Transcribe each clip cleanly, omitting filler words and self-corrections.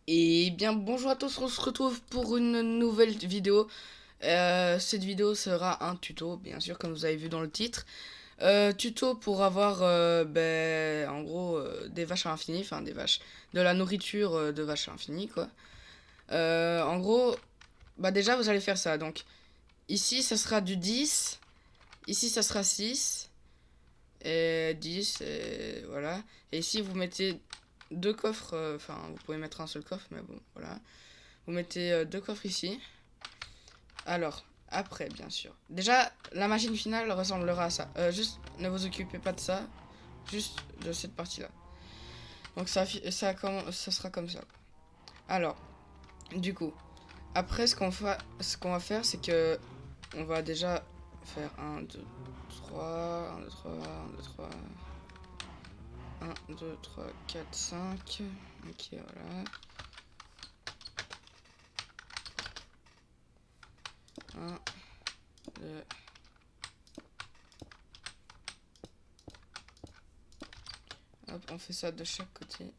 Et bien bonjour à tous, on se retrouve pour une nouvelle vidéo. Cette vidéo sera un tuto, bien sûr, comme vous avez vu dans le titre. Tuto pour avoir, en gros, des vaches à l'infini, enfin des vaches, de la nourriture de vaches à l'infini, quoi. En gros, bah déjà vous allez faire ça. Donc ici ça sera du 10, ici ça sera 6, et 10, et voilà. Et ici vous mettez deux coffres, enfin vous pouvez mettre un seul coffre, mais bon, voilà. Vous mettez deux coffres ici. Alors, après, bien sûr. Déjà, la machine finale ressemblera à ça. Juste, ne vous occupez pas de ça. Juste de cette partie-là. Donc, ça sera comme ça. Alors, du coup, après, ce qu'on va faire, c'est que on va déjà faire 1, 2, 3, 1, 2, 3, 1, 2, 3, 1, 2, 3, 4, 5. Ok, voilà. 1, 2, hop, on fait ça de chaque côté.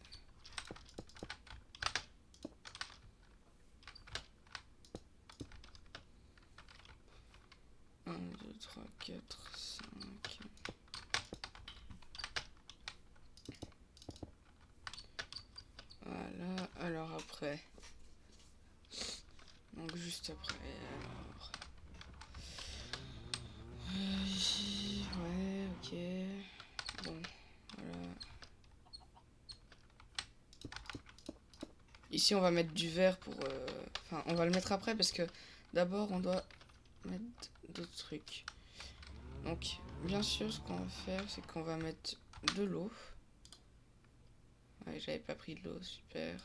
1, 2, 3, 4, 5. Voilà, alors après. Donc juste après, alors. Ici, ouais, ok. Bon, voilà. Ici, on va mettre du verre pour... Enfin, on va le mettre après parce que d'abord, on doit mettre d'autres trucs. Donc, bien sûr, ce qu'on va faire, c'est qu'on va mettre de l'eau. Ouais, j'avais pas pris de l'eau, super.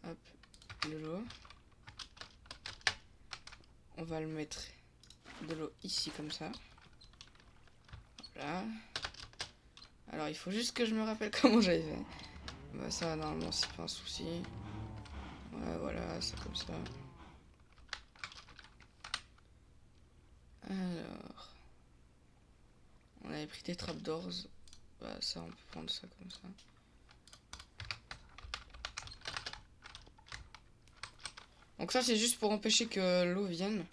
Hop, de l'eau. On va le mettre de l'eau ici, comme ça. Voilà. Alors, il faut juste que je me rappelle comment j'avais fait. Bah, ça, normalement, c'est pas un souci. Ouais, voilà, c'est comme ça. Alors, on avait pris des trapdoors. Bah, ça, on peut prendre ça comme ça. Donc ça, c'est juste pour empêcher que l'eau vienne.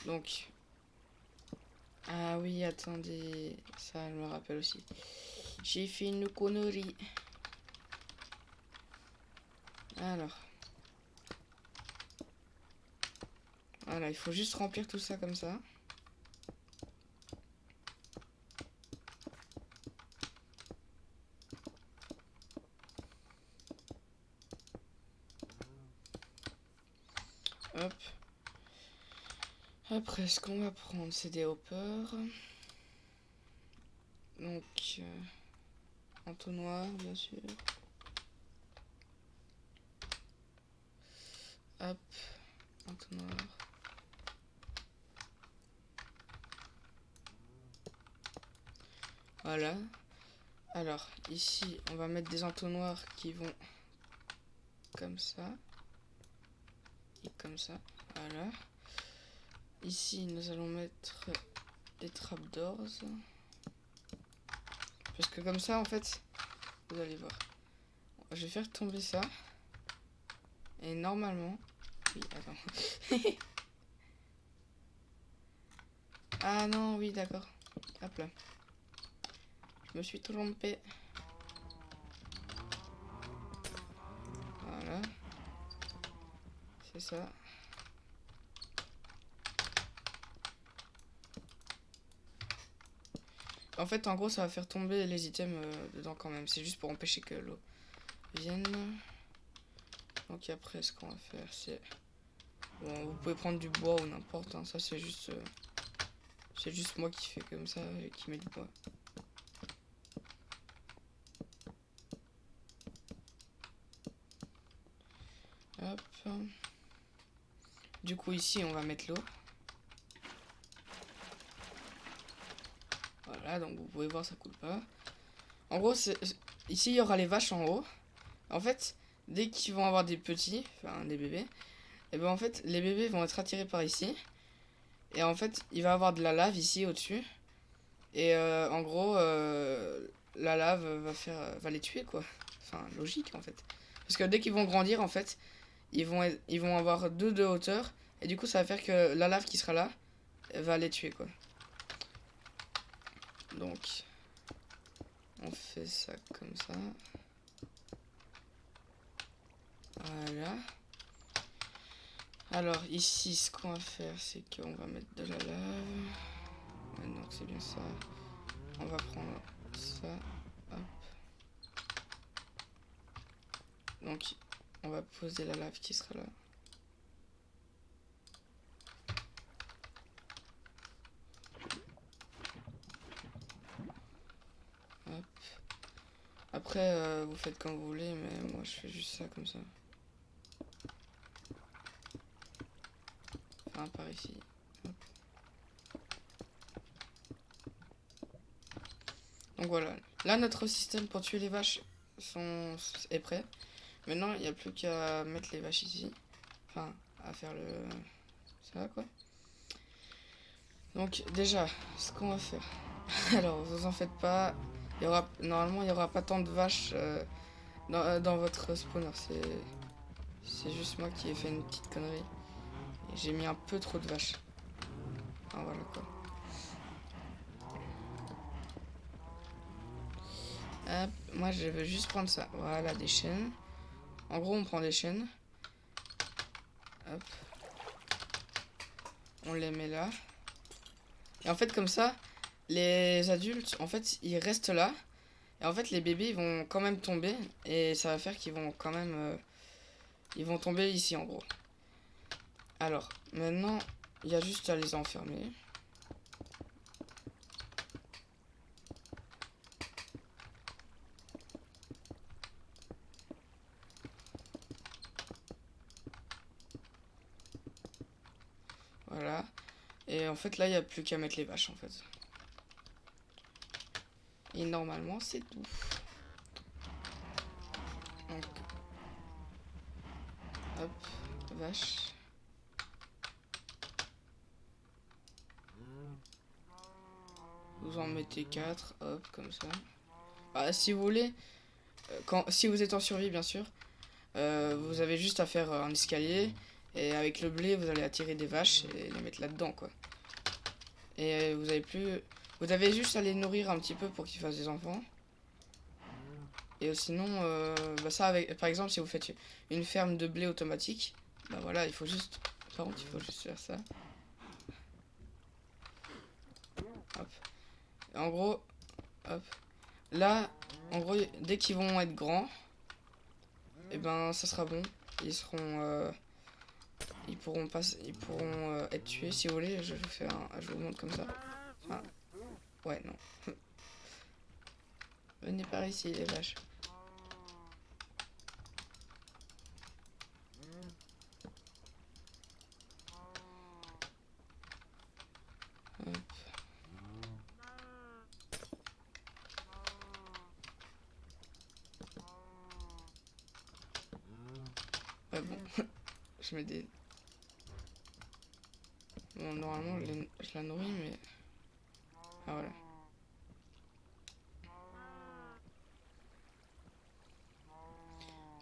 Donc... Ah oui, attendez. Ça, elle me rappelle aussi. J'ai fait une connerie. Alors. Voilà, il faut juste remplir tout ça comme ça. Hop. Après, ce qu'on va prendre, c'est des hoppers. Donc, entonnoir, bien sûr. Hop, entonnoir. Voilà. Alors, ici, on va mettre des entonnoirs qui vont comme ça. Et comme ça. Voilà. Ici, nous allons mettre des trapdoors. Parce que comme ça, en fait, vous allez voir. Je vais faire tomber ça. Et normalement... Oui, attends. Ah non, oui, d'accord. Hop là. Je me suis trompé. Voilà. C'est ça. En fait, en gros, ça va faire tomber les items dedans quand même. C'est juste pour empêcher que l'eau vienne. Donc après, ce qu'on va faire, c'est... Bon, vous pouvez prendre du bois ou n'importe. Hein. Ça, c'est juste... c'est juste moi qui fais comme ça et qui met du bois. Hop. Du coup, ici, on va mettre l'eau. Voilà, donc vous pouvez voir, ça coule pas. En gros, ici, il y aura les vaches en haut. En fait, dès qu'ils vont avoir des petits, enfin des bébés, et ben en fait, les bébés vont être attirés par ici. Et en fait, il va avoir de la lave ici au-dessus. Et en gros, la lave va les tuer, quoi. enfin, logique en fait. Parce que dès qu'ils vont grandir, en fait, ils vont avoir 2 de hauteur. Et du coup, ça va faire que la lave qui sera là va les tuer, quoi. Donc, on fait ça comme ça. Voilà. Alors, ici, ce qu'on va faire, c'est qu'on va mettre de la lave. Maintenant que c'est bien ça, on va prendre ça. Hop. Donc, on va poser la lave qui sera là. Hop. Après, vous faites comme vous voulez, mais moi je fais juste ça comme ça. Enfin, par ici. Hop. Donc voilà. Là, notre système pour tuer les vaches est prêt. Maintenant, il n'y a plus qu'à mettre les vaches ici. Enfin, à faire le... ça, quoi. Donc, déjà, ce qu'on va faire... Alors, vous en faites pas. Normalement, il n'y aura pas tant de vaches dans votre spawner. C'est juste moi qui ai fait une petite connerie. Et j'ai mis un peu trop de vaches. Ah, voilà, quoi. Hop, moi, je veux juste prendre ça. Voilà, des chaînes. En gros, on prend des chaînes. Hop. On les met là. Et en fait, comme ça, les adultes, en fait, ils restent là. Et en fait, les bébés, ils vont quand même tomber. Et ça va faire qu'ils vont quand même... ils vont tomber ici, en gros. Alors, maintenant, il y a juste à les enfermer. Voilà. Et en fait, là, il n'y a plus qu'à mettre les vaches, en fait. Et normalement, c'est tout. Donc, hop, vache. Vous en mettez 4, hop, comme ça. Ah, si vous voulez, si vous êtes en survie, bien sûr, vous avez juste à faire un escalier. Et avec le blé, vous allez attirer des vaches et les mettre là-dedans, quoi. Et vous avez plus... Vous avez juste à les nourrir un petit peu pour qu'ils fassent des enfants. Et sinon, bah ça, avec, par exemple, si vous faites une ferme de blé automatique, bah voilà, il faut juste... Par contre, il faut juste faire ça. Hop. Et en gros, hop. Là, en gros, dès qu'ils vont être grands, et ben ça sera bon. Ils seront... ils pourront être tués. Si vous voulez, je vous montre comme ça. Enfin, ouais, non. Venez par ici, les vaches. Hop. Ouais, bon. Je mets des... Bon, normalement, je la nourris, mais... Ah, voilà.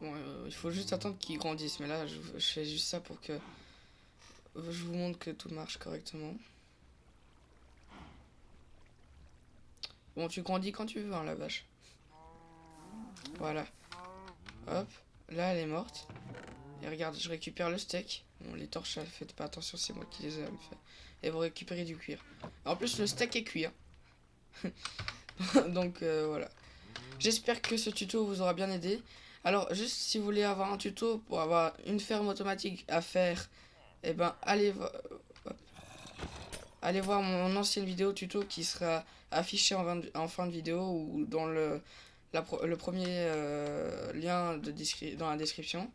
Bon, il faut juste attendre qu'ils grandissent. Mais là, je fais juste ça pour que je vous montre que tout marche correctement. Bon, tu grandis quand tu veux, hein, la vache. Voilà. Hop. Là, elle est morte. Et regarde, je récupère le steak. Bon, les torches, faites pas attention, c'est moi qui les ai fait. Et vous récupérez du cuir. En plus, le steak est cuit. Hein. Donc, voilà. J'espère que ce tuto vous aura bien aidé. Alors, juste si vous voulez avoir un tuto pour avoir une ferme automatique à faire, eh ben, allez voir mon ancienne vidéo tuto qui sera affichée en fin de vidéo ou dans le premier lien dans la description.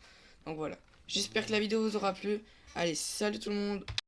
Donc voilà. J'espère que la vidéo vous aura plu. Allez, salut tout le monde.